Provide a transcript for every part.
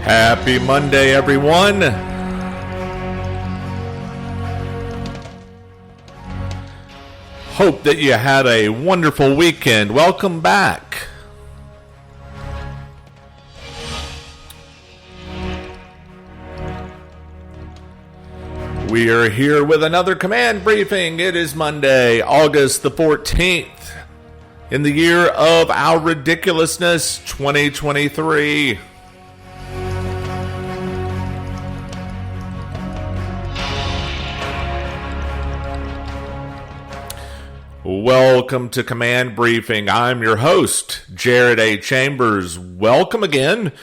Happy Monday, everyone. Hope that you had a wonderful weekend. Welcome back. We are here with another command briefing. It is Monday, August the 14th, in the year of our ridiculousness, 2023. Welcome to Command Briefing. I'm your host, Jared A. Chambers. Welcome again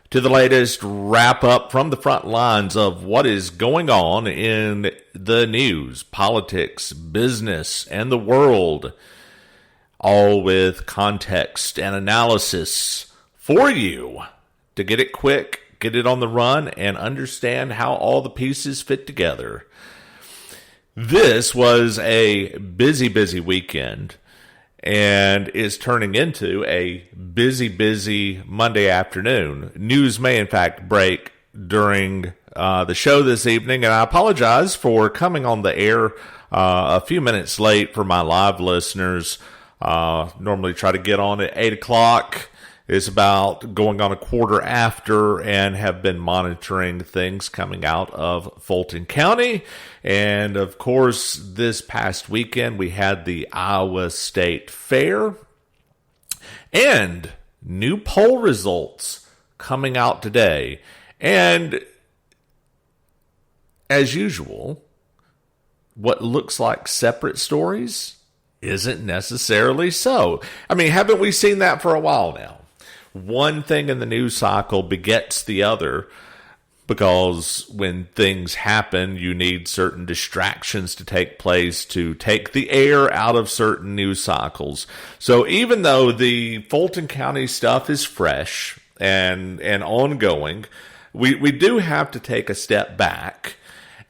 to the latest wrap-up from the front lines of what is going on in the news, politics, business, and the world, all with context and analysis for you to get it quick, get it on the run, and understand how all the pieces fit together. This was a busy weekend and is turning into a busy Monday afternoon. News may, in fact, break during the show this evening, and I apologize for coming on the air a few minutes late for my live listeners. Normally try to get on at 8 o'clock. It's about going on a quarter after, and have been monitoring things coming out of Fulton County. And of course, this past weekend we had the Iowa State Fair, and new poll results coming out today. And as usual, what looks like separate stories isn't necessarily so. I mean, haven't we seen that for a while now? One thing in the news cycle begets the other, because when things happen, you need certain distractions to take place to take the air out of certain news cycles. So even though the Fulton County stuff is fresh and ongoing, we do have to take a step back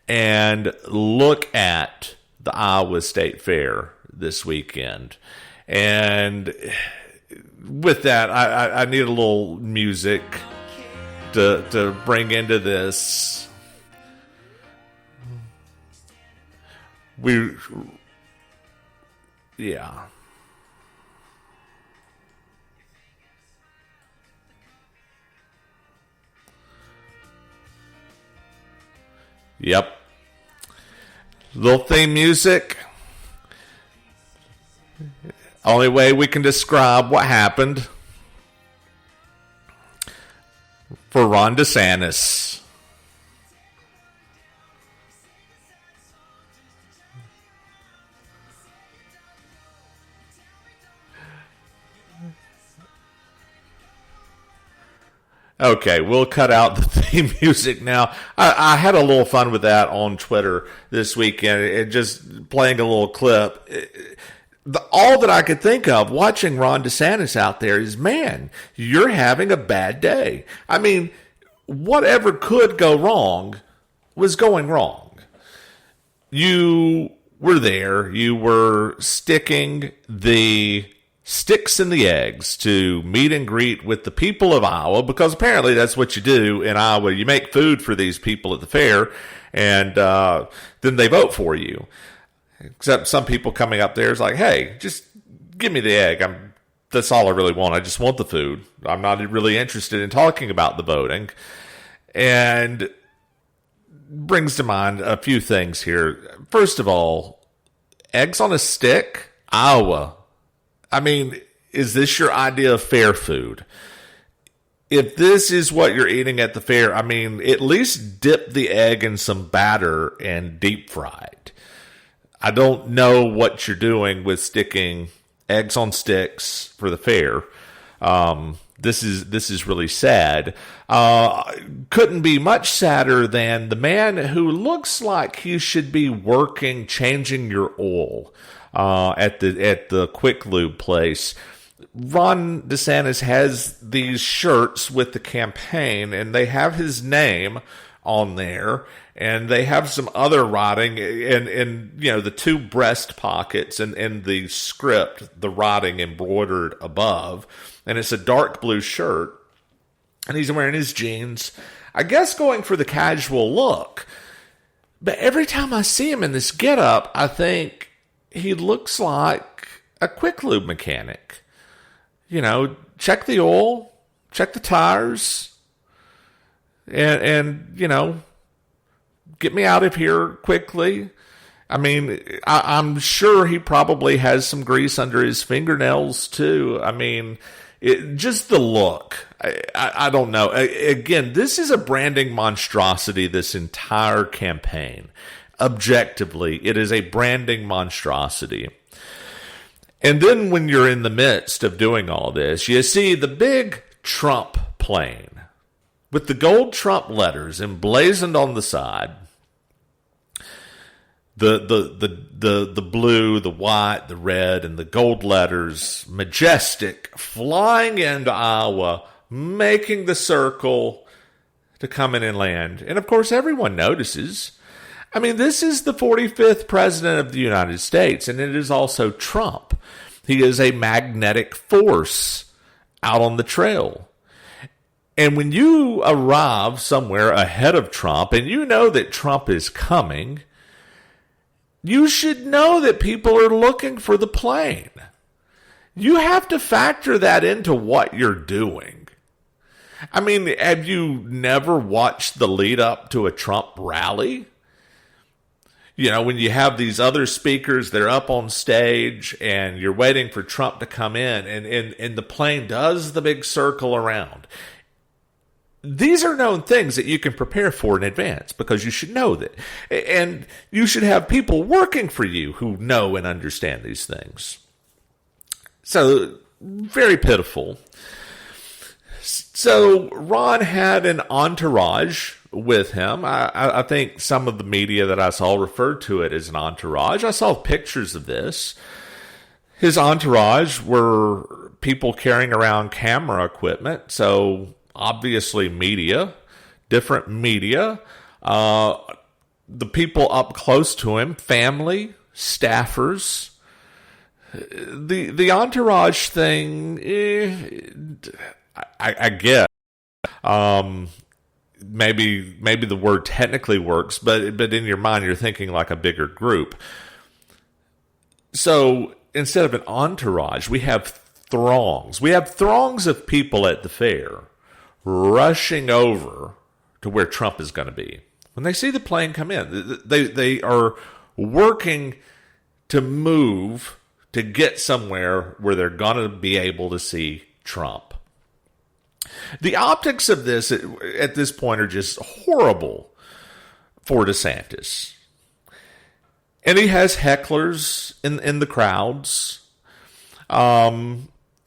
and look at the Iowa State Fair this weekend. And with that, I need a little music to bring into this. Yeah. Yep. Little theme music. Only way we can describe what happened for Ron DeSantis. Okay, we'll cut out the theme music now. I had a little fun with that on Twitter this weekend. Just playing a little clip. All that I could think of watching Ron DeSantis out there is, man, you're having a bad day. I mean, whatever could go wrong was going wrong. You were there. You were sticking the sticks in the eggs to meet and greet with the people of Iowa, because apparently that's what you do in Iowa. You make food for these people at the fair, and then they vote for you. Except some people coming up there is like, hey, just give me the egg. That's all I really want. I just want the food. I'm not really interested in talking about the voting. And brings to mind a few things here. First of all, eggs on a stick, Iowa. I mean, is this your idea of fair food? If this is what you're eating at the fair, I mean, at least dip the egg in some batter and deep fry it. I don't know what you're doing with sticking eggs on sticks for the fair. This is really sad. Couldn't be much sadder than the man who looks like he should be working, changing your oil at the Quick Lube place. Ron DeSantis has these shirts with the campaign, and they have his name on there, and they have some other writing and the two breast pockets and the script, the writing embroidered above, and it's a dark blue shirt, and he's wearing his jeans, I guess going for the casual look. But every time I see him in this getup, I think he looks like a quick lube mechanic. Check the oil, check the tires, and get me out of here quickly. I mean, I'm sure he probably has some grease under his fingernails too. I mean, just the look. I don't know. Again, this is a branding monstrosity, this entire campaign. Objectively, it is a branding monstrosity. And then when you're in the midst of doing all this, you see the big Trump plane with the gold Trump letters emblazoned on the side. The blue, the white, the red, and the gold letters, majestic, flying into Iowa, making the circle to come in and land. And of course, everyone notices. I mean, this is the 45th president of the United States, and it is also Trump. He is a magnetic force out on the trail. And when you arrive somewhere ahead of Trump, and you know that Trump is coming, you should know that people are looking for the plane. You have to factor that into what you're doing. I mean, have you never watched the lead up to a Trump rally? When you have these other speakers, they're up on stage and you're waiting for Trump to come in and the plane does the big circle around. These are known things that you can prepare for in advance because you should know that. And you should have people working for you who know and understand these things. So, very pitiful. So, Ron had an entourage with him. I think some of the media that I saw referred to it as an entourage. I saw pictures of this. His entourage were people carrying around camera equipment. So, obviously media, different media. The people up close to him, family, staffers. The entourage thing, I guess. Maybe the word technically works, but in your mind you're thinking like a bigger group. So instead of an entourage, we have throngs. We have throngs of people at the fair rushing over to where Trump is going to be. When they see the plane come in, they are working to move to get somewhere where they're going to be able to see Trump. The optics of this at this point are just horrible for DeSantis. And he has hecklers in the crowds.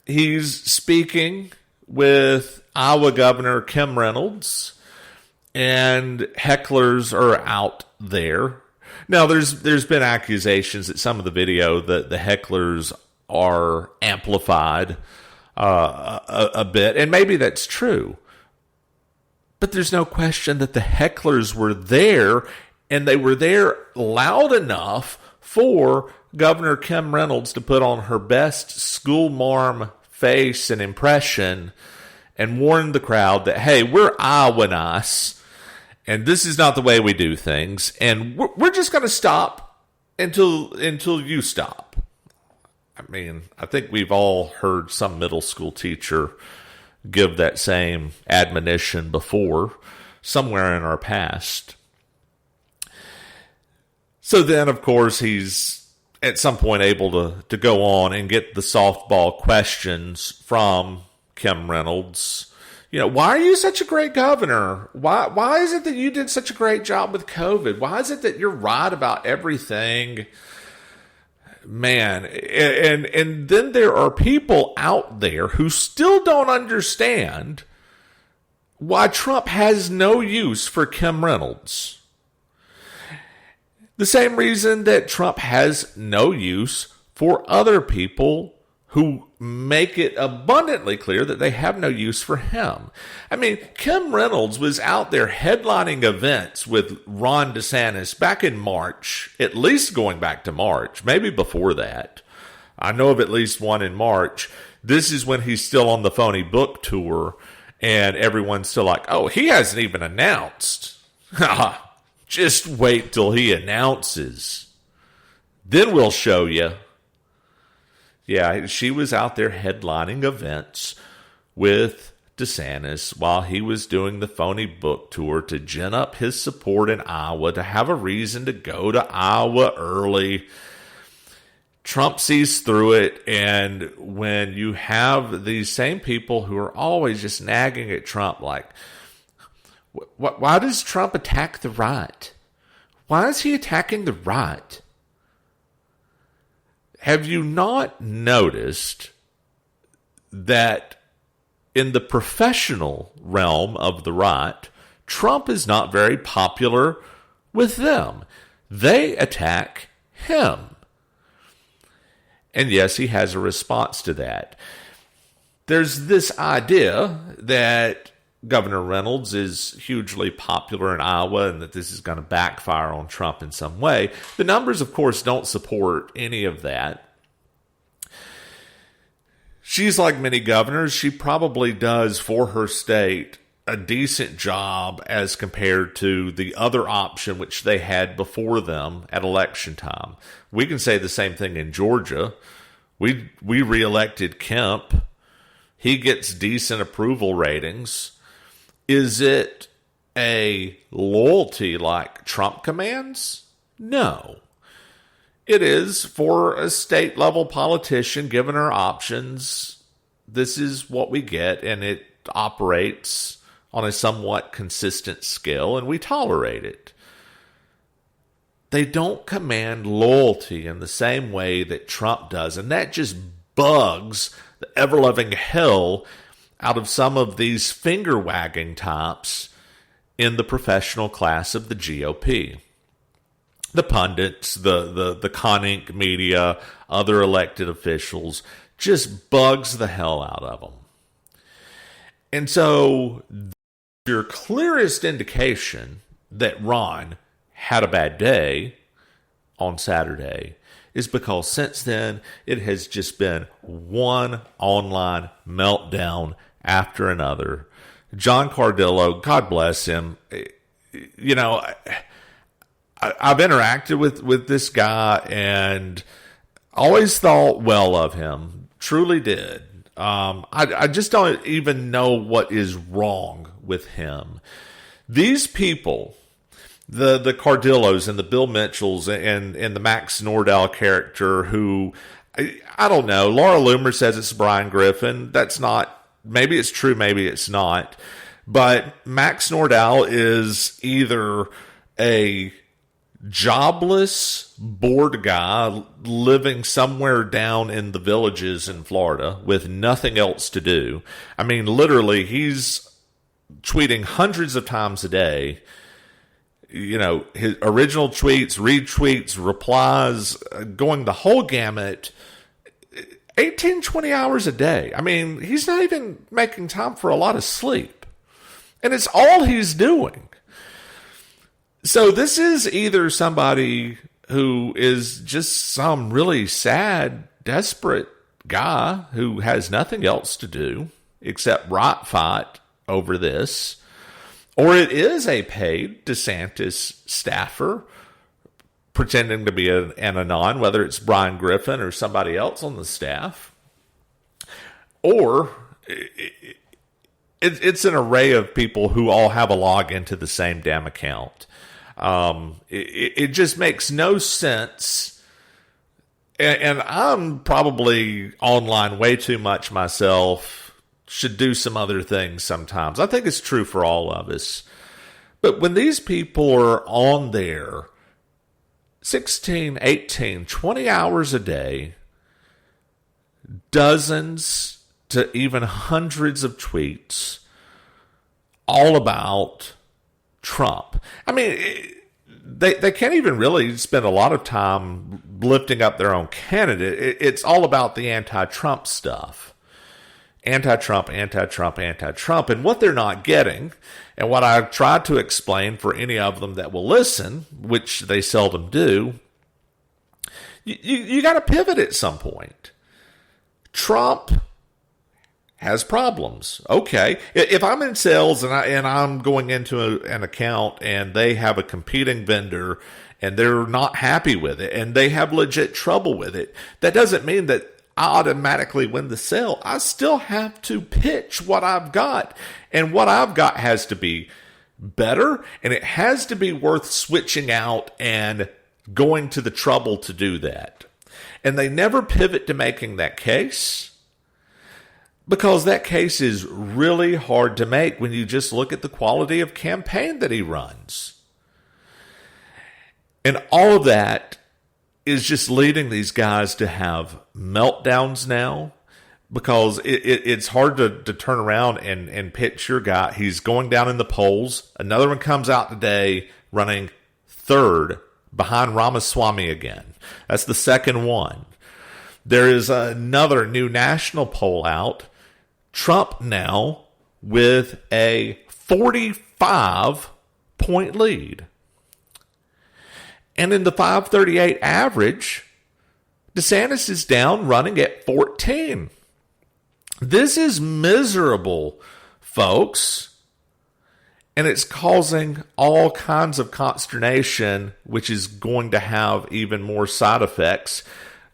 He's speaking with Iowa Governor Kim Reynolds, and hecklers are out there. Now, there's been accusations that some of the video that the hecklers are amplified a bit, and maybe that's true. But there's no question that the hecklers were there, and they were there loud enough for Governor Kim Reynolds to put on her best school marm face and impression and warn the crowd that, hey, we're Iowa nice, and this is not the way we do things, and we're just going to stop until you stop. I mean, I think we've all heard some middle school teacher give that same admonition before, somewhere in our past. So then, of course, he's at some point able to go on and get the softball questions from Kim Reynolds. Why are you such a great governor? Why is it that you did such a great job with COVID? Why is it that you're right about everything? Man, and then there are people out there who still don't understand why Trump has no use for Kim Reynolds. The same reason that Trump has no use for other people who make it abundantly clear that they have no use for him. I mean, Kim Reynolds was out there headlining events with Ron DeSantis back in March, at least going back to March, maybe before that. I know of at least one in March. This is when he's still on the phony book tour, and everyone's still like, oh, he hasn't even announced. Just wait till he announces. Then we'll show you. Yeah, she was out there headlining events with DeSantis while he was doing the phony book tour to gin up his support in Iowa, to have a reason to go to Iowa early. Trump sees through it, and when you have these same people who are always just nagging at Trump, like, why does Trump attack the right? Why is he attacking the right? Have you not noticed that in the professional realm of the right, Trump is not very popular with them? They attack him. And yes, he has a response to that. There's this idea that Governor Reynolds is hugely popular in Iowa and that this is going to backfire on Trump in some way. The numbers, of course, don't support any of that. She's like many governors. She probably does, for her state, a decent job as compared to the other option which they had before them at election time. We can say the same thing in Georgia. We reelected Kemp. He gets decent approval ratings. Is it a loyalty like Trump commands? No. It is for a state-level politician, given our options, this is what we get, and it operates on a somewhat consistent scale, and we tolerate it. They don't command loyalty in the same way that Trump does, and that just bugs the ever-loving hell out of some of these finger-wagging types in the professional class of the GOP. The pundits, the Con Inc. media, other elected officials, just bugs the hell out of them. And so your clearest indication that Ron had a bad day on Saturday is because since then it has just been one online meltdown after another. John Cardillo, God bless him, you know, I've interacted with this guy and always thought well of him. Truly did. I just don't even know what is wrong with him. These people, the Cardillos and the Bill Mitchells and the Max Nordell character who, I don't know, Laura Loomer says it's Brian Griffin. That's not, maybe it's true, maybe it's not. But Max Nordell is either a jobless, bored guy living somewhere down in the villages in Florida with nothing else to do. I mean, literally, he's tweeting hundreds of times a day. You know, his original tweets, retweets, replies, going the whole gamut, 18, 20 hours a day. I mean, he's not even making time for a lot of sleep. And it's all he's doing. So this is either somebody who is just some really sad, desperate guy who has nothing else to do except fight over this, or it is a paid DeSantis staffer pretending to be an anon, whether it's Brian Griffin or somebody else on the staff, or it's an array of people who all have a login to the same damn account. It just makes no sense. And I'm probably online way too much myself, should do some other things sometimes. I think it's true for all of us. But when these people are on there 16, 18, 20 hours a day, dozens to even hundreds of tweets, all about Trump. I mean, they can't even really spend a lot of time lifting up their own candidate. It's all about the anti-Trump stuff. Anti-Trump, anti-Trump, anti-Trump. And what they're not getting, and what I've tried to explain for any of them that will listen, which they seldom do, you got to pivot at some point. Trump has problems. Okay, if I'm in sales and I'm going into an account and they have a competing vendor and they're not happy with it and they have legit trouble with it, that doesn't mean that I automatically win the sale. I still have to pitch what I've got, and what I've got has to be better, and it has to be worth switching out and going to the trouble to do that. And they never pivot to making that case, because that case is really hard to make when you just look at the quality of campaign that he runs. And all of that is just leading these guys to have meltdowns now, because it's hard to turn around and pitch your guy. He's going down in the polls. Another one comes out today running third behind Ramaswamy again. That's the second one. There is another new national poll out. Trump now with a 45-point lead. And in the 538 average, DeSantis is down running at 14. This is miserable, folks. And it's causing all kinds of consternation, which is going to have even more side effects,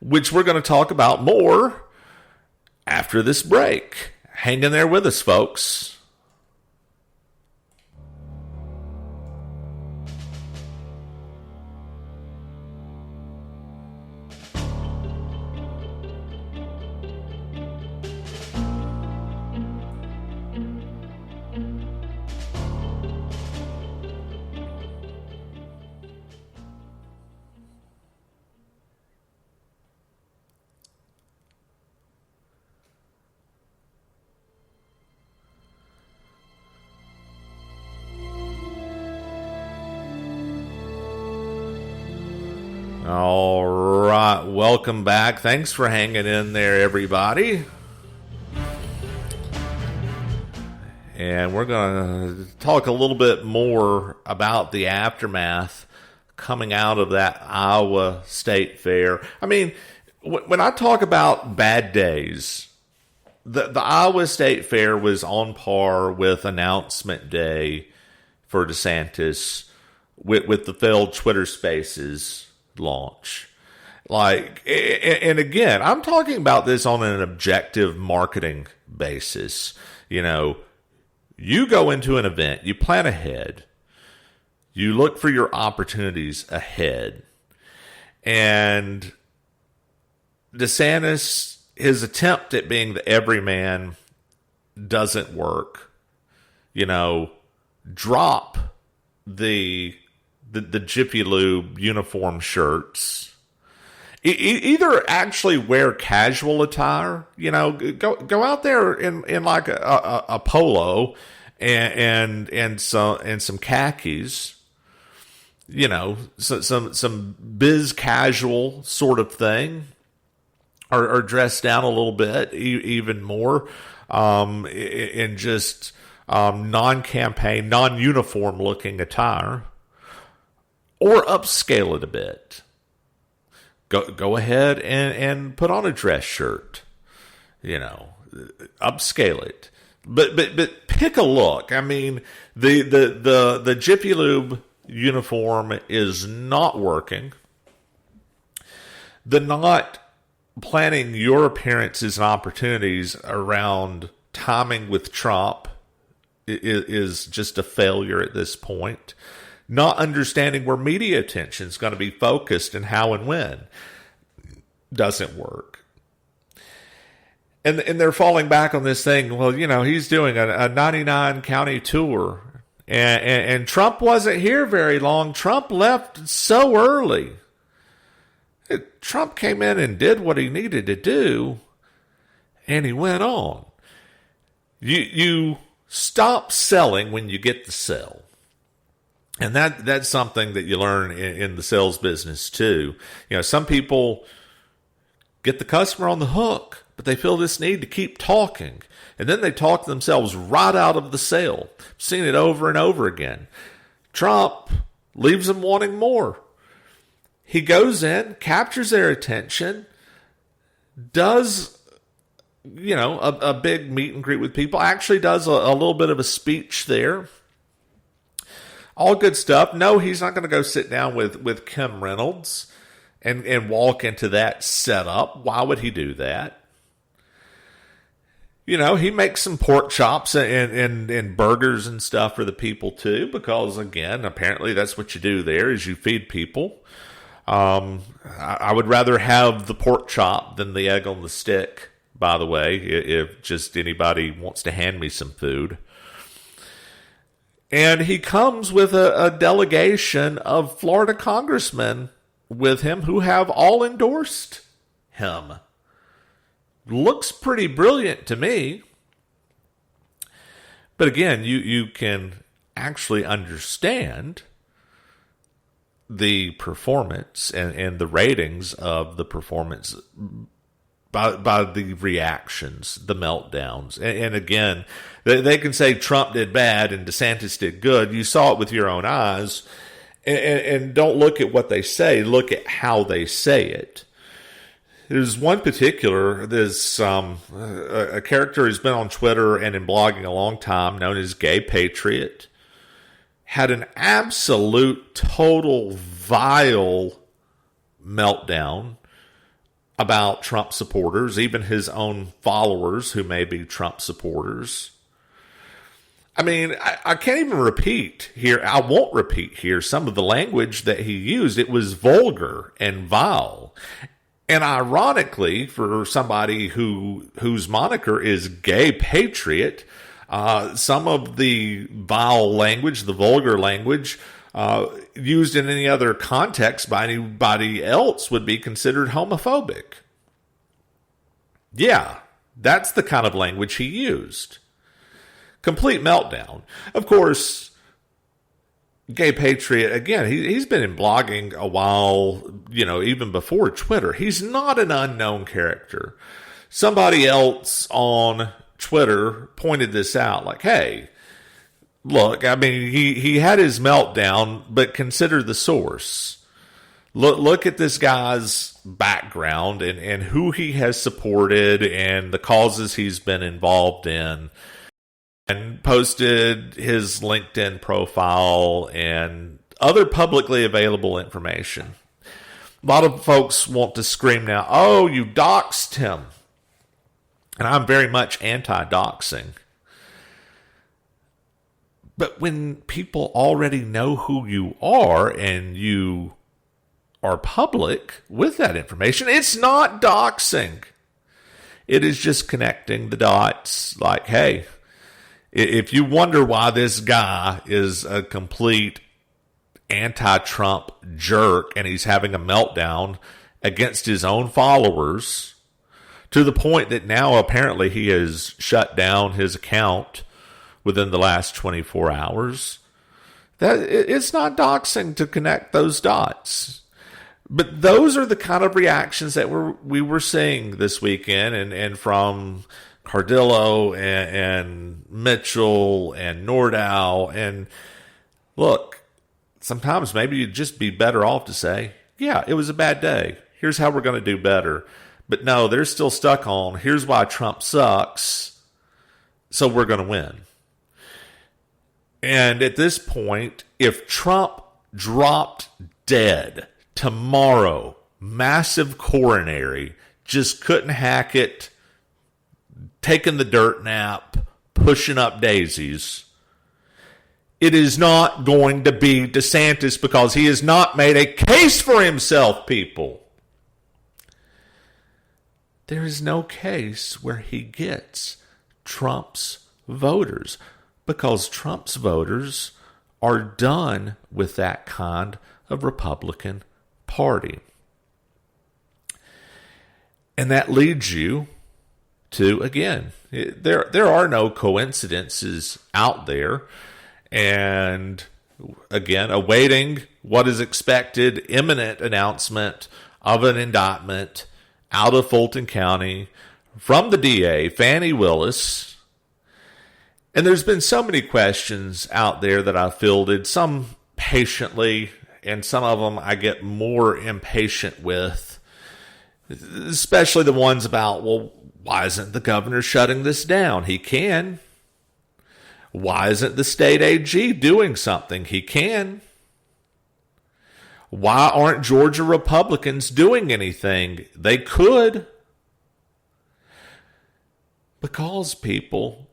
which we're going to talk about more after this break. Hang in there with us, folks. All right, welcome back. Thanks for hanging in there, everybody. And we're going to talk a little bit more about the aftermath coming out of that Iowa State Fair. I mean, when I talk about bad days, the Iowa State Fair was on par with announcement day for DeSantis with the failed Twitter Spaces launch. Like, and again, I'm talking about this on an objective marketing basis. You know, you go into an event, you plan ahead, you look for your opportunities ahead. And DeSantis, his attempt at being the everyman doesn't work. You know, drop the Jiffy Lube uniform shirts. Either actually wear casual attire, you know, go out there in like a polo and some khakis, you know, some biz casual sort of thing, or dress down a little bit, even more, in just non-campaign, non-uniform looking attire. Or upscale it a bit. Go ahead and put on a dress shirt. You know, upscale it. But pick a look. I mean, the Jiffy Lube uniform is not working. The not planning your appearances and opportunities around timing with Trump is just a failure at this point. Not understanding where media attention is going to be focused and how and when doesn't work. And they're falling back on this thing. Well, you know, he's doing a 99 county tour, and Trump wasn't here very long. Trump left so early. Trump came in and did what he needed to do, and he went on. You stop selling when you get the sell. And that's something that you learn in the sales business too. Some people get the customer on the hook, but they feel this need to keep talking. And then they talk themselves right out of the sale. I've seen it over and over again. Trump leaves them wanting more. He goes in, captures their attention, does, a big meet and greet with people, actually does a little bit of a speech there. All good stuff. No, he's not going to go sit down with Kim Reynolds and walk into that setup. Why would he do that? He makes some pork chops and burgers and stuff for the people too, because again, apparently that's what you do there is you feed people. I would rather have the pork chop than the egg on the stick, by the way, if just anybody wants to hand me some food. And he comes with a delegation of Florida congressmen with him who have all endorsed him. Looks pretty brilliant to me. But again, you can actually understand the performance and the ratings of the performance by the reactions, the meltdowns. And again, they can say Trump did bad and DeSantis did good. You saw it with your own eyes. And don't look at what they say. Look at how they say it. There's one particular, there's a character who's been on Twitter and in blogging a long time, known as Gay Patriot, had an absolute, total, vile meltdown about Trump supporters, even his own followers who may be Trump supporters. I mean, I can't even repeat here. I won't repeat here some of the language that he used. It was vulgar and vile. And ironically, for somebody whose moniker is Gay Patriot, some of the vile language, the vulgar language, used in any other context by anybody else would be considered homophobic. Yeah, that's the kind of language he used. Complete meltdown. Of course, Gay Patriot, again, he's been in blogging a while, even before Twitter. He's not an unknown character. Somebody else on Twitter pointed this out, like, hey, look, I mean, he had his meltdown, but consider the source. Look at this guy's background and who he has supported and the causes he's been involved in. And posted his LinkedIn profile and other publicly available information. A lot of folks want to scream now, oh, you doxed him. And I'm very much anti-doxing. But when people already know who you are and you are public with that information, it's not doxing. It is just connecting the dots like, hey, if you wonder why this guy is a complete anti-Trump jerk and he's having a meltdown against his own followers to the point that now apparently he has shut down his account within the last 24 hours, that it's not doxing to connect those dots. But those are the kind of reactions that we were seeing this weekend and from Cardillo and Mitchell and Nordau. And look, sometimes maybe you'd just be better off to say, yeah, it was a bad day. Here's how we're going to do better. But no, they're still stuck on, here's why Trump sucks, so we're going to win. And at this point, if Trump dropped dead tomorrow, massive coronary, just couldn't hack it, taking the dirt nap, pushing up daisies, it is not going to be DeSantis because he has not made a case for himself, people. There is no case where he gets Trump's voters because Trump's voters are done with that kind of Republican Party. And that leads you to, again, there are no coincidences out there. And again, awaiting what is expected, imminent announcement of an indictment out of Fulton County from the DA, Fani Willis. And there's been so many questions out there that I've fielded, some patiently, and some of them I get more impatient with, especially the ones about, well, why isn't the governor shutting this down? He can. Why isn't the state AG doing something? He can. Why aren't Georgia Republicans doing anything? They could. Because, people,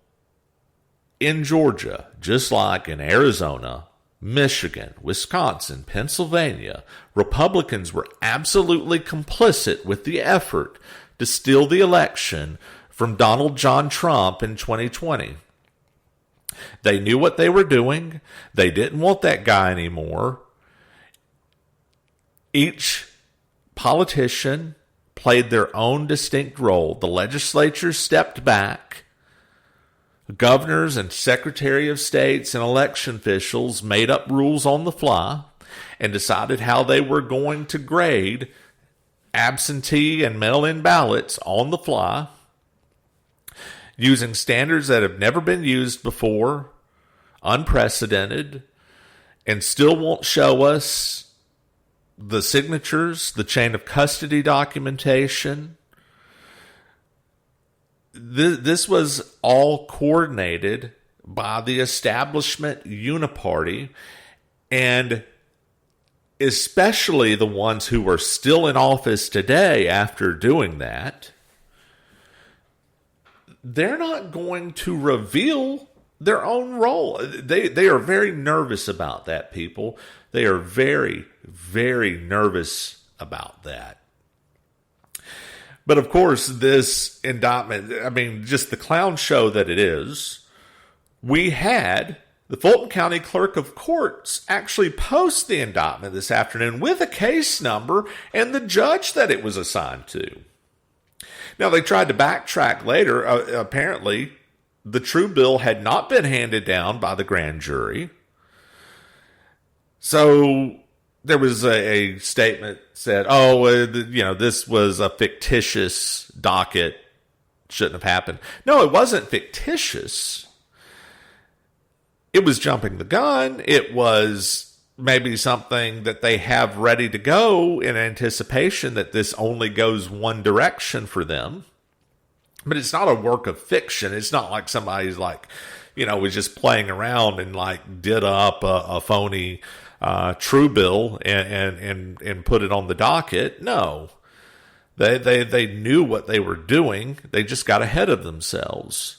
in Georgia, just like in Arizona, Michigan, Wisconsin, Pennsylvania, Republicans were absolutely complicit with the effort to steal the election from Donald John Trump in 2020. They knew what they were doing. They didn't want that guy anymore. Each politician played their own distinct role. The legislature stepped back. Governors and Secretary of States and election officials made up rules on the fly and decided how they were going to grade absentee and mail-in ballots on the fly, using standards that have never been used before, unprecedented, and still won't show us the signatures, the chain of custody documentation. This was all coordinated by the establishment uniparty, and especially the ones who are still in office today after doing that. They're not going to reveal their own role. They are very nervous about that, people. They are very, very nervous about that. But of course, this indictment, I mean, just the clown show that it is, we had the Fulton County Clerk of Courts actually post the indictment this afternoon with a case number and the judge that it was assigned to. Now, they tried to backtrack later. Apparently, the true bill had not been handed down by the grand jury. So there was a statement said, this was a fictitious docket. Shouldn't have happened. No, it wasn't fictitious. It was jumping the gun. It was maybe something that they have ready to go in anticipation that this only goes one direction for them. But it's not a work of fiction. It's not like somebody's was just playing around and did up a phony true bill and put it on the docket. No. They knew what they were doing. They just got ahead of themselves.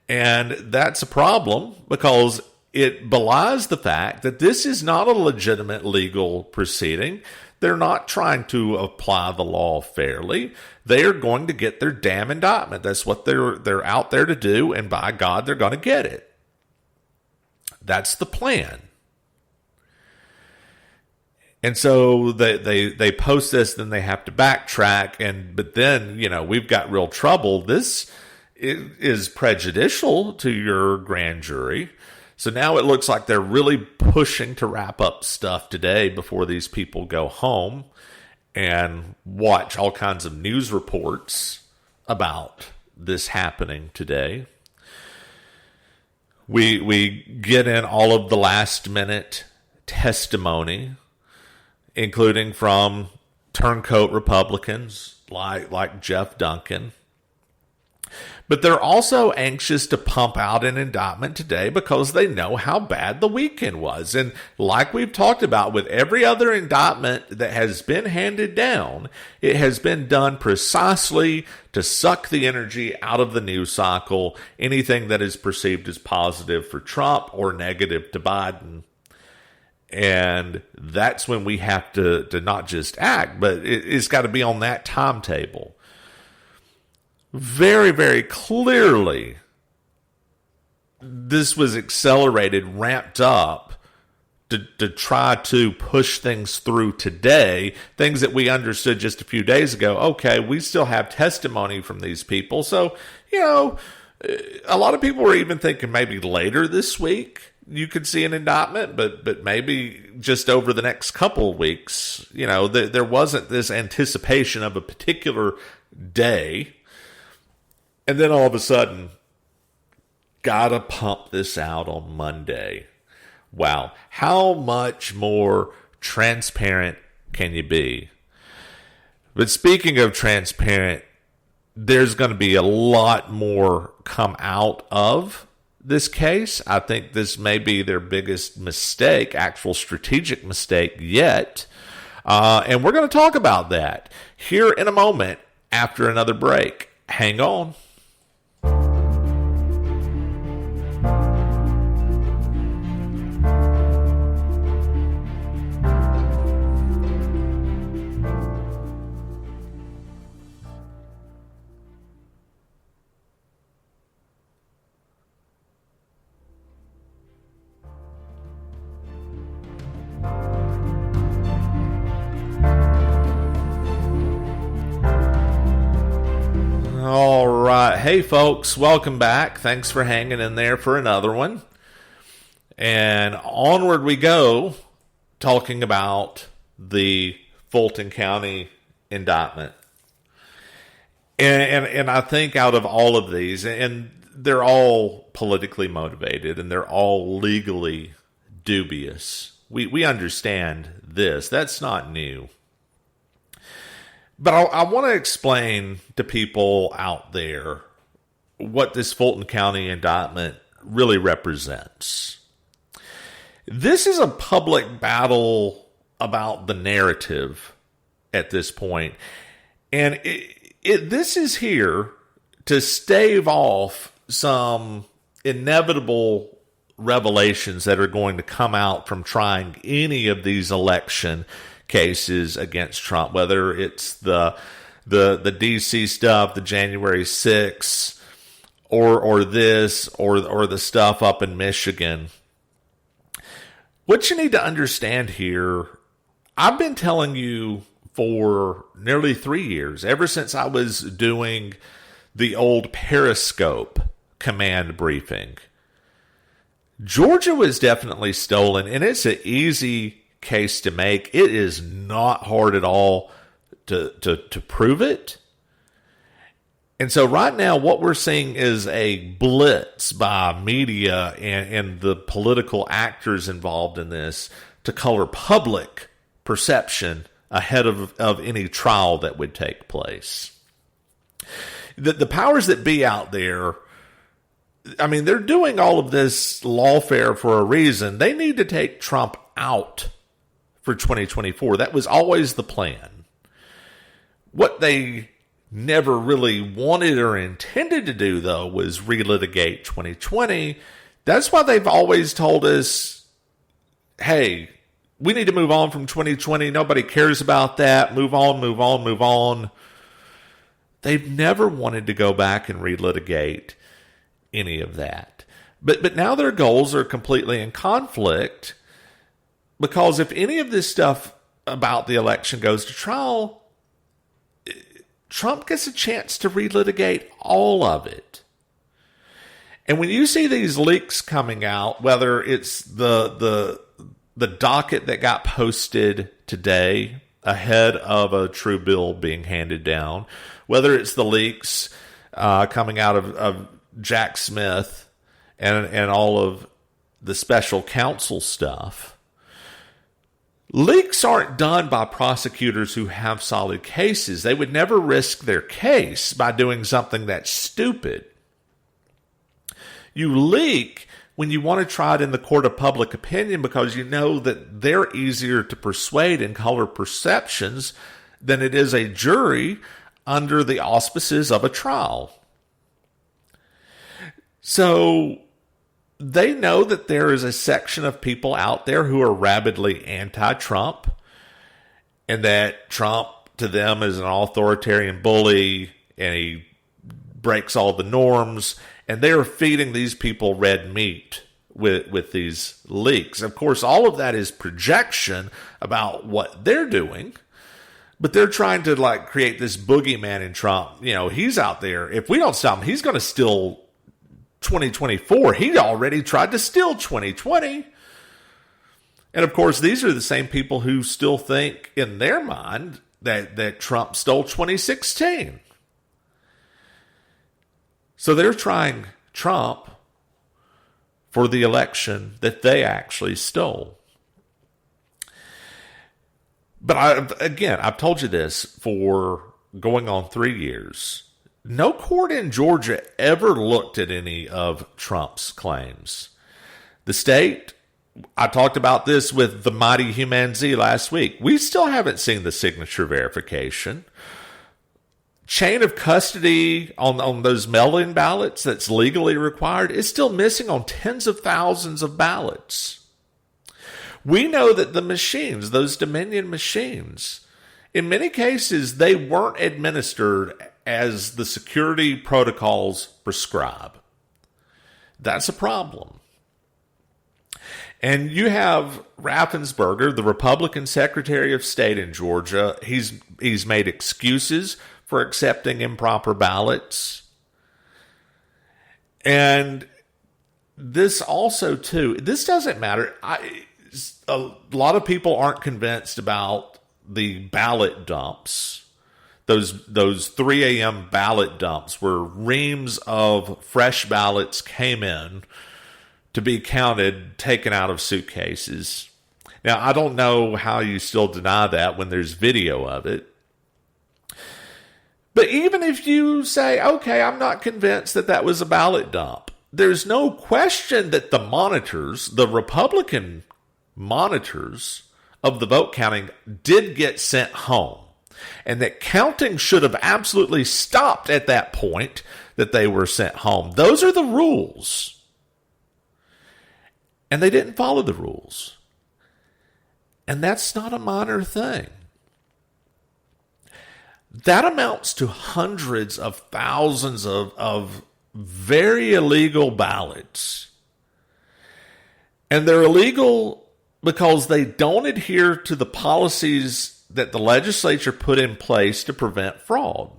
And that's a problem because it belies the fact that this is not a legitimate legal proceeding. They're not trying to apply the law fairly. They are going to get their damn indictment. That's what they're out there to do, and by God, they're going to get it. That's the plan. And so they post this, then they have to backtrack, but then, we've got real trouble. This is prejudicial to your grand jury. So now it looks like they're really pushing to wrap up stuff today before these people go home and watch all kinds of news reports about this happening today. We get in all of the last minute testimony, including from turncoat Republicans like Jeff Duncan. But they're also anxious to pump out an indictment today because they know how bad the weekend was. And like we've talked about with every other indictment that has been handed down, it has been done precisely to suck the energy out of the news cycle, anything that is perceived as positive for Trump or negative to Biden. And that's when we have to not just act, but it's got to be on that timetable. Very, very clearly, this was accelerated, ramped up to try to push things through today, things that we understood just a few days ago. Okay, we still have testimony from these people. So, a lot of people were even thinking maybe later this week you could see an indictment, but maybe just over the next couple of weeks. There wasn't this anticipation of a particular day. And then all of a sudden, gotta pump this out on Monday. Wow. How much more transparent can you be? But speaking of transparent, there's going to be a lot more come out of this case. I think this may be their biggest mistake, actual strategic mistake yet. And we're going to talk about that here in a moment after another break. Hang on. All right. Hey, folks, welcome back. Thanks for hanging in there for another one. And onward we go, talking about the Fulton County indictment. And I think out of all of these, and they're all politically motivated and they're all legally dubious. We understand this. That's not new. But I want to explain to people out there what this Fulton County indictment really represents. This is a public battle about the narrative at this point. And this is here to stave off some inevitable revelations that are going to come out from trying any of these election cases against Trump, whether it's the DC stuff, the January 6th, or this, or the stuff up in Michigan. What you need to understand here, I've been telling you for nearly 3 years, ever since I was doing the old Periscope command briefing. Georgia was definitely stolen, and it's an easy case to make. It is not hard at all to prove it. And so right now what we're seeing is a blitz by media and the political actors involved in this to color public perception ahead of any trial that would take place. The powers that be out there, I mean, they're doing all of this lawfare for a reason. They need to take Trump out for 2024. That was always the plan. What they never really wanted or intended to do, though, was relitigate 2020. That's why they've always told us, hey, we need to move on from 2020. Nobody cares about that. Move on, move on, move on. They've never wanted to go back and relitigate any of that. But now their goals are completely in conflict, because if any of this stuff about the election goes to trial, Trump gets a chance to relitigate all of it. And when you see these leaks coming out, whether it's the docket that got posted today ahead of a true bill being handed down, whether it's the leaks coming out of Jack Smith and all of the special counsel stuff, leaks aren't done by prosecutors who have solid cases. They would never risk their case by doing something that's stupid. You leak when you want to try it in the court of public opinion because you know that they're easier to persuade and color perceptions than it is a jury under the auspices of a trial. So they know that there is a section of people out there who are rabidly anti-Trump, and that Trump to them is an authoritarian bully and he breaks all the norms, and they are feeding these people red meat with these leaks. Of course, all of that is projection about what they're doing, but they're trying to create this boogeyman in Trump. He's out there. If we don't stop him, he's going to steal 2024. He already tried to steal 2020. And of course, these are the same people who still think in their mind that Trump stole 2016. So they're trying Trump for the election that they actually stole. But I've told you this for going on 3 years. No court in Georgia ever looked at any of Trump's claims. The state, I talked about this with the mighty Human Z last week. We still haven't seen the signature verification. Chain of custody on those mail-in ballots that's legally required is still missing on tens of thousands of ballots. We know that the machines, those Dominion machines, in many cases, they weren't administered as the security protocols prescribe. That's a problem. And you have Raffensperger, the Republican Secretary of State in Georgia. He's made excuses for accepting improper ballots. And this also, too, this doesn't matter. A lot of people aren't convinced about the ballot dumps, those 3 a.m. ballot dumps where reams of fresh ballots came in to be counted, taken out of suitcases. Now, I don't know how you still deny that when there's video of it. But even if you say, okay, I'm not convinced that was a ballot dump, there's no question that the monitors, the Republican monitors of the vote counting did get sent home. And that counting should have absolutely stopped at that point that they were sent home. Those are the rules. And they didn't follow the rules. And that's not a minor thing. That amounts to hundreds of thousands of very illegal ballots. And they're illegal because they don't adhere to the policies that the legislature put in place to prevent fraud.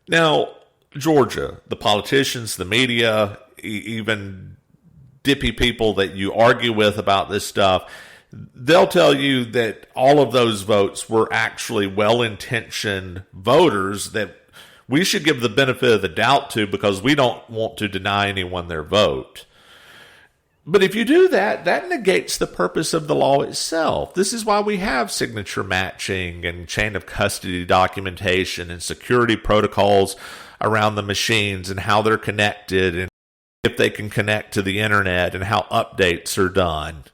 Now, Georgia, the politicians, the media, even dippy people that you argue with about this stuff, they'll tell you that all of those votes were actually well-intentioned voters that we should give the benefit of the doubt to because we don't want to deny anyone their vote. But if you do that, that negates the purpose of the law itself. This is why we have signature matching and chain of custody documentation and security protocols around the machines and how they're connected and if they can connect to the internet and how updates are done.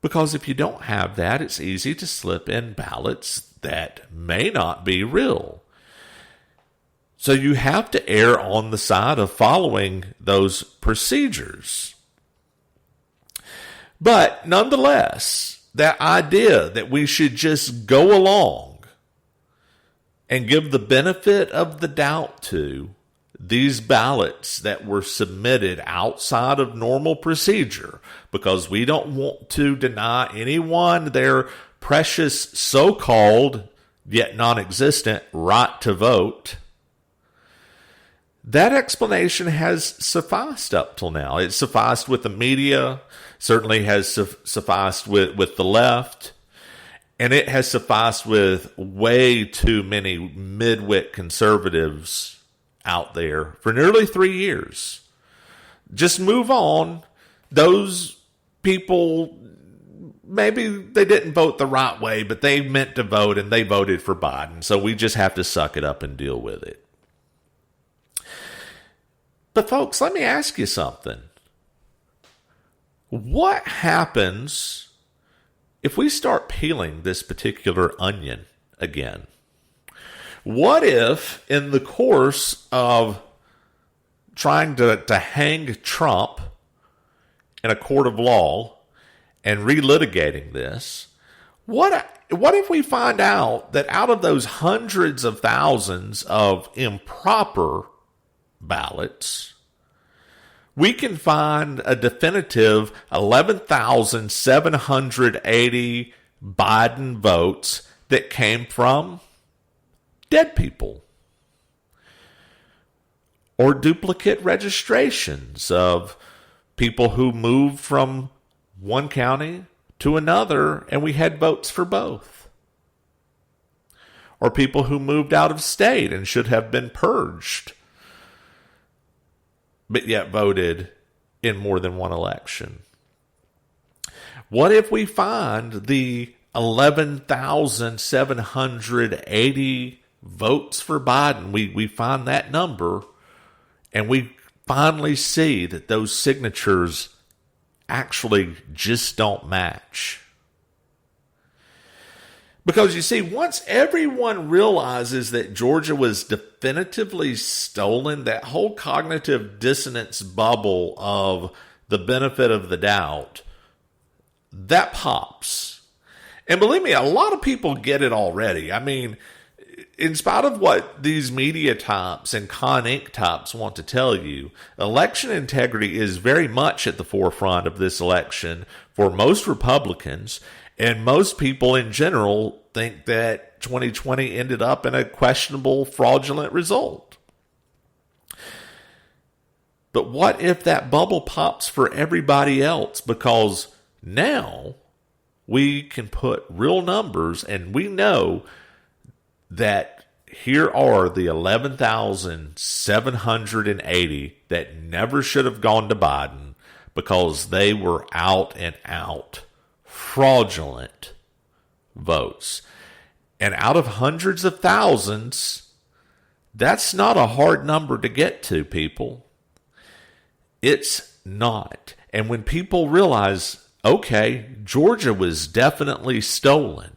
Because if you don't have that, it's easy to slip in ballots that may not be real. So you have to err on the side of following those procedures. But nonetheless, that idea that we should just go along and give the benefit of the doubt to these ballots that were submitted outside of normal procedure because we don't want to deny anyone their precious so-called, yet non-existent, right to vote. That explanation has sufficed up till now. It sufficed with the media, certainly has sufficed with the left, and it has sufficed with way too many midwit conservatives out there for nearly 3 years. Just move on. Those people, maybe they didn't vote the right way, but they meant to vote and they voted for Biden. So we just have to suck it up and deal with it. But folks, let me ask you something. What happens if we start peeling this particular onion again? What if, in the course of trying to hang Trump in a court of law and relitigating this, what if we find out that out of those hundreds of thousands of improper ballots, we can find a definitive 11,780 Biden votes that came from dead people? or duplicate registrations of people who moved from one county to another and we had votes for both. Or people who moved out of state and should have been purged, but yet voted in more than one election. What if we find the 11,780 votes for Biden? We find that number, and we finally see that those signatures actually just don't match. Because you see, once everyone realizes that Georgia was definitively stolen, that whole cognitive dissonance bubble of the benefit of the doubt, that pops. And believe me, a lot of people get it already. I mean, in spite of what these media types and Con Inc. types want to tell you, election integrity is very much at the forefront of this election for most Republicans, and most people in general think that 2020 ended up in a questionable, fraudulent result. But what if that bubble pops for everybody else? Because now we can put real numbers, and we know that here are the 11,780 that never should have gone to Biden because they were out and out fraudulent votes. And out of hundreds of thousands, that's not a hard number to get to, people. It's not. And when people realize, okay, Georgia was definitely stolen,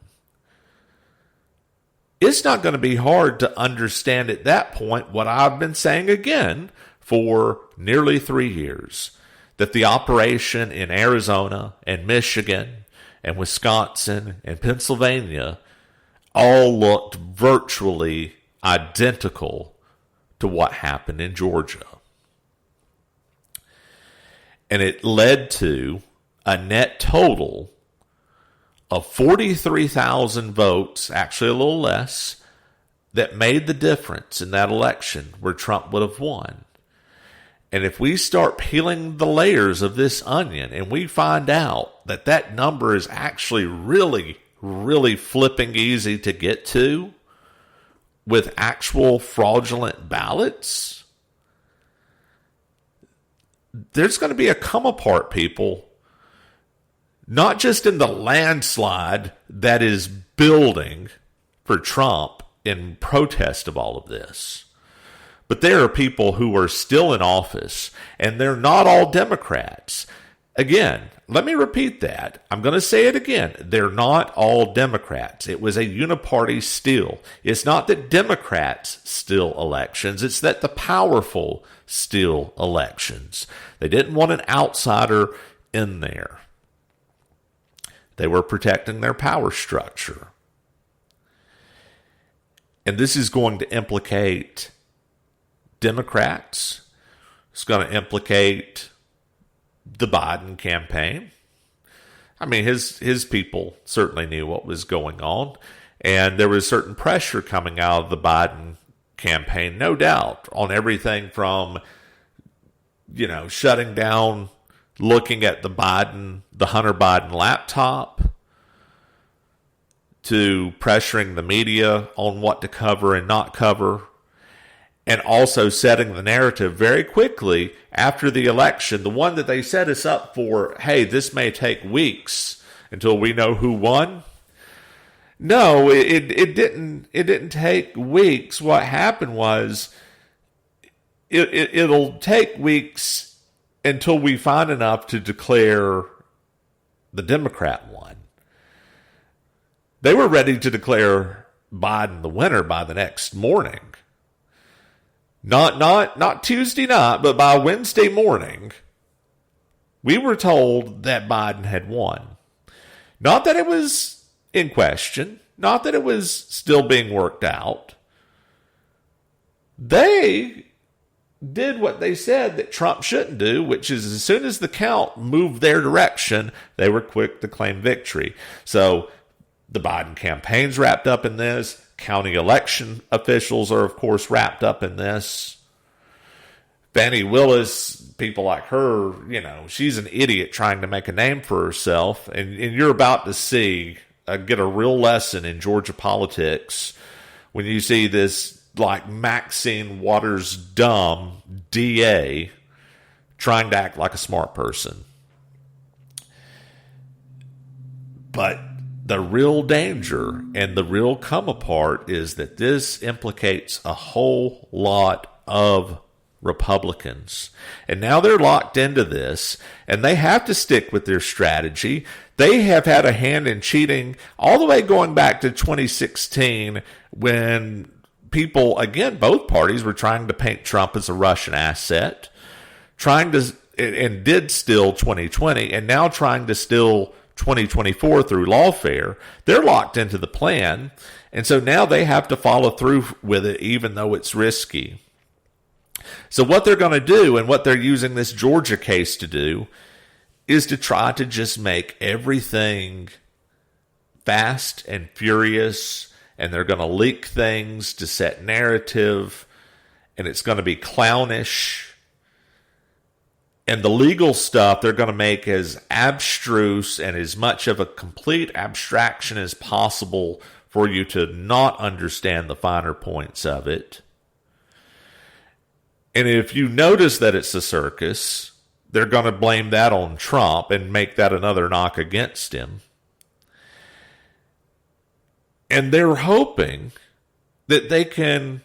it's not going to be hard to understand at that point what I've been saying again for nearly 3 years, that the operation in Arizona and Michigan and Wisconsin and Pennsylvania all looked virtually identical to what happened in Georgia. And it led to a net total of 43,000 votes, actually a little less, that made the difference in that election where Trump would have won. And if we start peeling the layers of this onion and we find out that that number is actually really, really flipping easy to get to with actual fraudulent ballots, there's going to be a come apart, people. Not just in the landslide that is building for Trump in protest of all of this, but there are people who are still in office, and they're not all Democrats. Again, let me repeat that. I'm going to say it again. They're not all Democrats. It was a uniparty steal. It's not that Democrats steal elections. It's that the powerful steal elections. They didn't want an outsider in there. They were protecting their power structure. And this is going to implicate Democrats. It's going to implicate the Biden campaign. I mean, his people certainly knew what was going on. And there was certain pressure coming out of the Biden campaign, no doubt, on everything from, shutting down, looking at the Hunter Biden laptop, to pressuring the media on what to cover and not cover, and also setting the narrative very quickly after the election, the one that they set us up for, hey, this may take weeks until we know who won. No, it didn't take weeks. What happened was it'll take weeks until we find enough to declare the Democrat won. They were ready to declare Biden the winner by the next morning. Not Tuesday night, but by Wednesday morning, we were told that Biden had won. Not that it was in question, not that it was still being worked out. They did what they said that Trump shouldn't do, which is as soon as the count moved their direction, they were quick to claim victory. So the Biden campaign's wrapped up in this. County election officials are, of course, wrapped up in this. Fannie Willis, people like her, she's an idiot trying to make a name for herself. And you're about to see, get a real lesson in Georgia politics when you see this, like, Maxine Waters dumb DA trying to act like a smart person. But the real danger and the real come apart is that this implicates a whole lot of Republicans. And now they're locked into this, and they have to stick with their strategy. They have had a hand in cheating all the way going back to 2016 when people, again, both parties were trying to paint Trump as a Russian asset, and did steal 2020, and now trying to steal 2024 through lawfare. They're locked into the plan, and so now they have to follow through with it, even though it's risky. So what they're going to do, and what they're using this Georgia case to do, is to try to just make everything fast and furious, and they're going to leak things to set narrative, and it's going to be clownish. And the legal stuff they're going to make as abstruse and as much of a complete abstraction as possible for you to not understand the finer points of it. And if you notice that it's a circus, they're going to blame that on Trump and make that another knock against him. And they're hoping that they can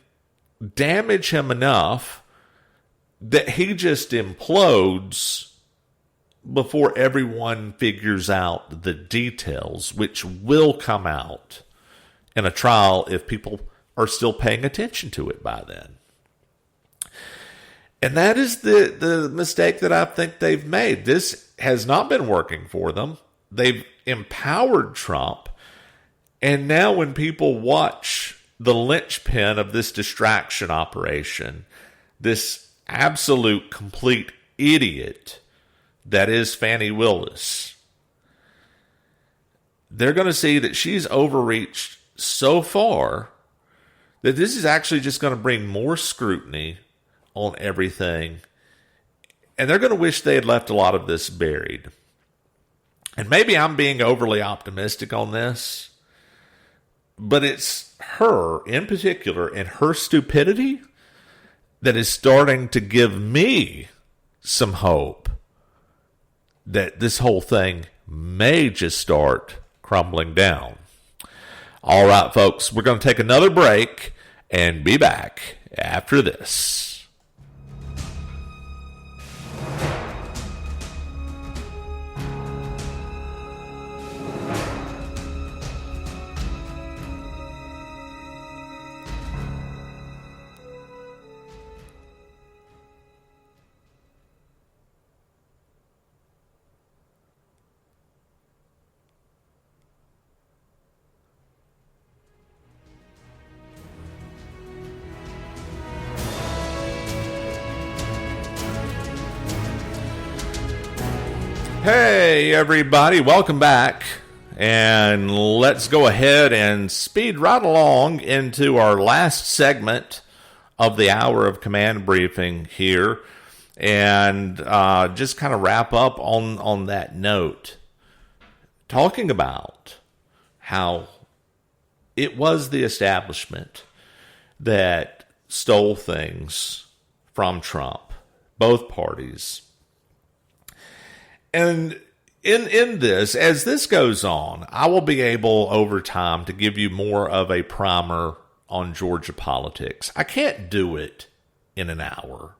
damage him enough that he just implodes before everyone figures out the details, which will come out in a trial if people are still paying attention to it by then. And that is the mistake that I think they've made. This has not been working for them. They've empowered Trump. And now when people watch the linchpin of this distraction operation, this absolute complete idiot that is Fannie Willis, they're going to see that she's overreached so far that this is actually just going to bring more scrutiny on everything. And they're going to wish they had left a lot of this buried. And maybe I'm being overly optimistic on this, but it's her in particular and her stupidity that is starting to give me some hope that this whole thing may just start crumbling down. All right, folks, we're going to take another break and be back after this. Hey, everybody. Welcome back. And let's go ahead and speed right along into our last segment of the hour of command briefing here. And just kind of wrap up on that note. Talking about how it was the establishment that stole things from Trump. Both parties. And in this, as this goes on, I will be able over time to give you more of a primer on Georgia politics. I can't do it in an hour.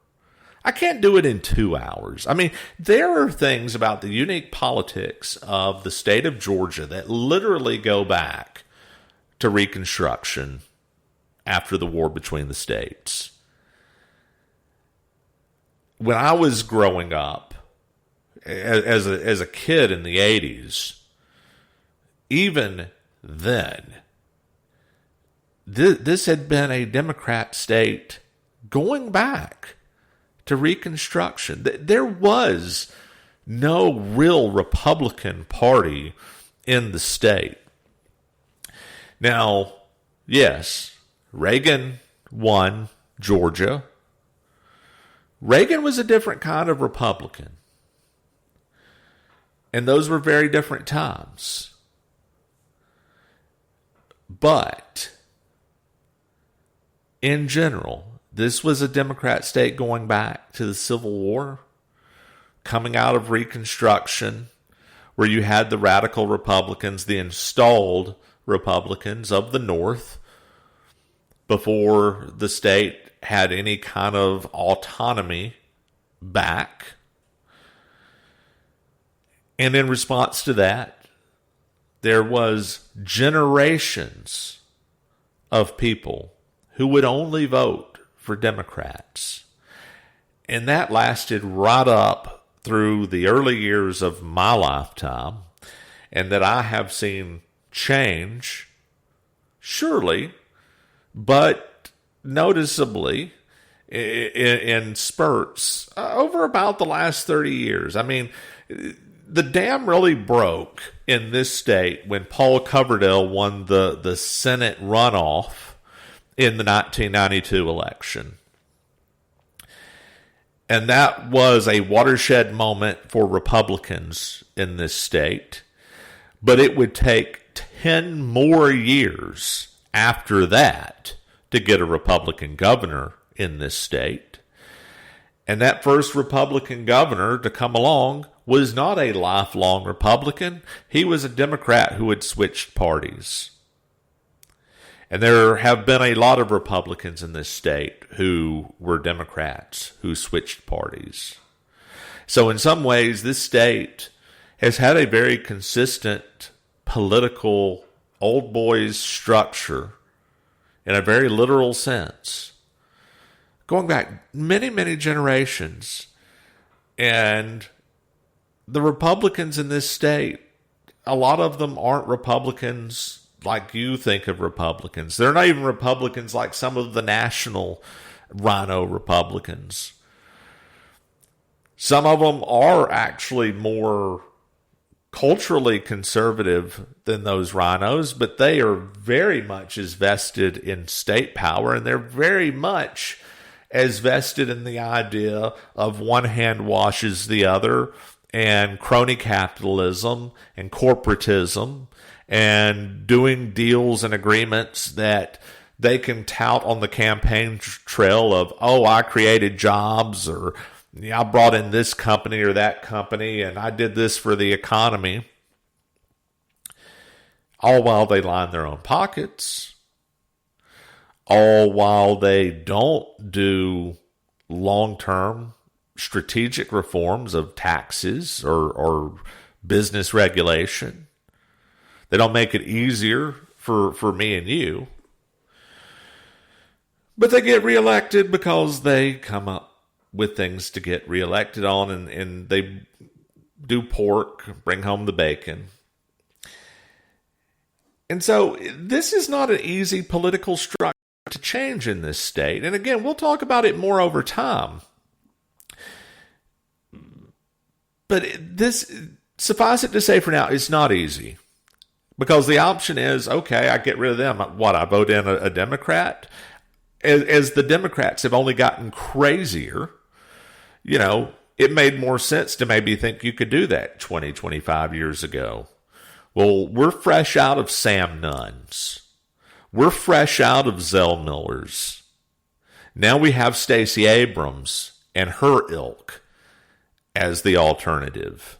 I can't do it in 2 hours. I mean, there are things about the unique politics of the state of Georgia that literally go back to Reconstruction after the war between the states. When I was growing up, as a kid in the 80s, even then, this had been a Democrat state going back to Reconstruction. There was no real Republican Party in the state. Now, yes, Reagan won Georgia. Reagan was a different kind of Republican. And those were very different times. But in general, this was a Democrat state going back to the Civil War, coming out of Reconstruction, where you had the radical Republicans, the installed Republicans of the North, before the state had any kind of autonomy back. And in response to that, there was generations of people who would only vote for Democrats. And that lasted right up through the early years of my lifetime, and that I have seen change, surely, but noticeably in spurts over about the last 30 years. I mean, the dam really broke in this state when Paul Coverdell won the Senate runoff in the 1992 election. And that was a watershed moment for Republicans in this state. But it would take 10 more years after that to get a Republican governor in this state. And that first Republican governor to come along was not a lifelong Republican. He was a Democrat who had switched parties. And there have been a lot of Republicans in this state who were Democrats who switched parties. So in some ways, this state has had a very consistent political old boys structure in a very literal sense, going back many, many generations. And the Republicans in this state, a lot of them aren't Republicans like you think of Republicans. They're not even Republicans like some of the national rhino Republicans. Some of them are actually more culturally conservative than those rhinos, but they are very much as vested in state power, and they're very much as vested in the idea of one hand washes the other, and crony capitalism and corporatism, and doing deals and agreements that they can tout on the campaign trail of, oh, I created jobs, or I brought in this company or that company, and I did this for the economy, all while they line their own pockets, all while they don't do long-term strategic reforms of taxes or business regulation. They don't make it easier for me and you. But they get reelected because they come up with things to get reelected on, and they do pork, bring home the bacon. And so this is not an easy political structure to change in this state. And again, we'll talk about it more over time. But this, suffice it to say for now, it's not easy. Because the option is, okay, I get rid of them. What, I vote in a Democrat? As the Democrats have only gotten crazier, you know, it made more sense to maybe think you could do that 20, 25 years ago. Well, we're fresh out of Sam Nuns. We're fresh out of Zell Millers. Now we have Stacey Abrams and her ilk as the alternative.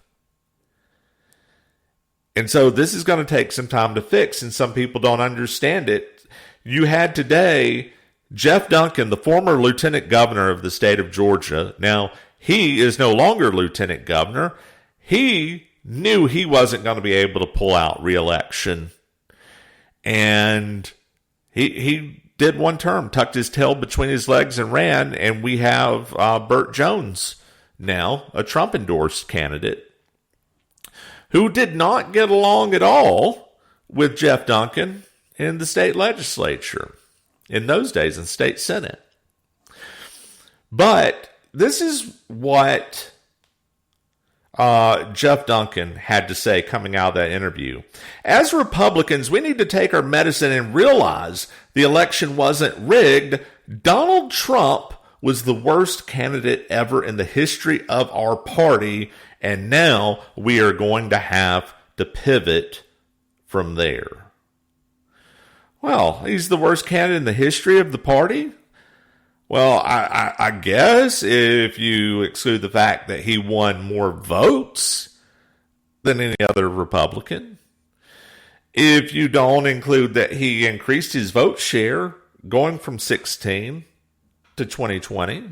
And so this is going to take some time to fix, and some people don't understand it. You had today Jeff Duncan, the former lieutenant governor of the state of Georgia. Now, he is no longer lieutenant governor. He knew he wasn't going to be able to pull out re-election. And he did one term, tucked his tail between his legs and ran, and we have Burt Jones now, a Trump-endorsed candidate, who did not get along at all with Jeff Duncan in the state legislature, in those days in the state Senate. But this is what Jeff Duncan had to say coming out of that interview. As Republicans, we need to take our medicine and realize the election wasn't rigged. Donald Trump was the worst candidate ever in the history of our party, and now we are going to have to pivot from there. Well, he's the worst candidate in the history of the party? Well, I guess if you exclude the fact that he won more votes than any other Republican. If you don't include that he increased his vote share going from 16 to 2020.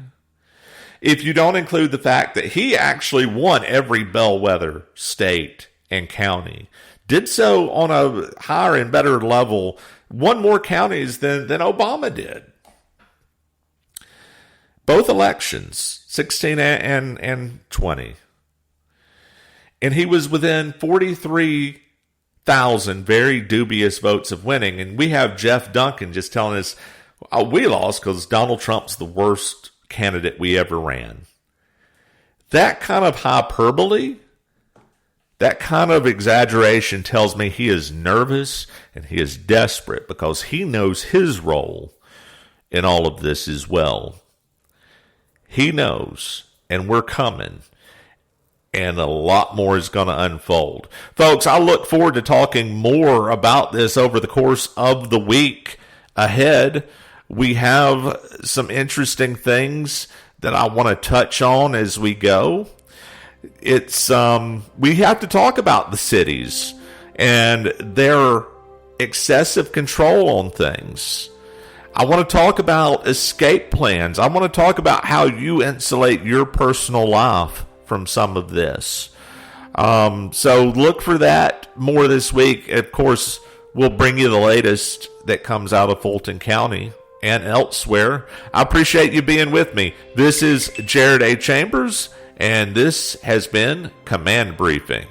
If you don't include the fact that he actually won every bellwether state and county, did so on a higher and better level, won more counties than Obama did. Both elections, 16 and 20. And he was within 43,000 very dubious votes of winning. And we have Jeff Duncan just telling us, oh, we lost because Donald Trump's the worst candidate we ever ran. That kind of hyperbole, that kind of exaggeration tells me he is nervous and he is desperate because he knows his role in all of this as well. He knows, and we're coming, and a lot more is going to unfold. Folks, I look forward to talking more about this over the course of the week ahead. We have some interesting things that I want to touch on as we go. It's we have to talk about the cities and their excessive control on things. I want to talk about escape plans. I want to talk about how you insulate your personal life from some of this. So look for that more this week. Of course, we'll bring you the latest that comes out of Fulton County and elsewhere. I appreciate you being with me. This is Jared A. Chambers, and this has been Command Briefing.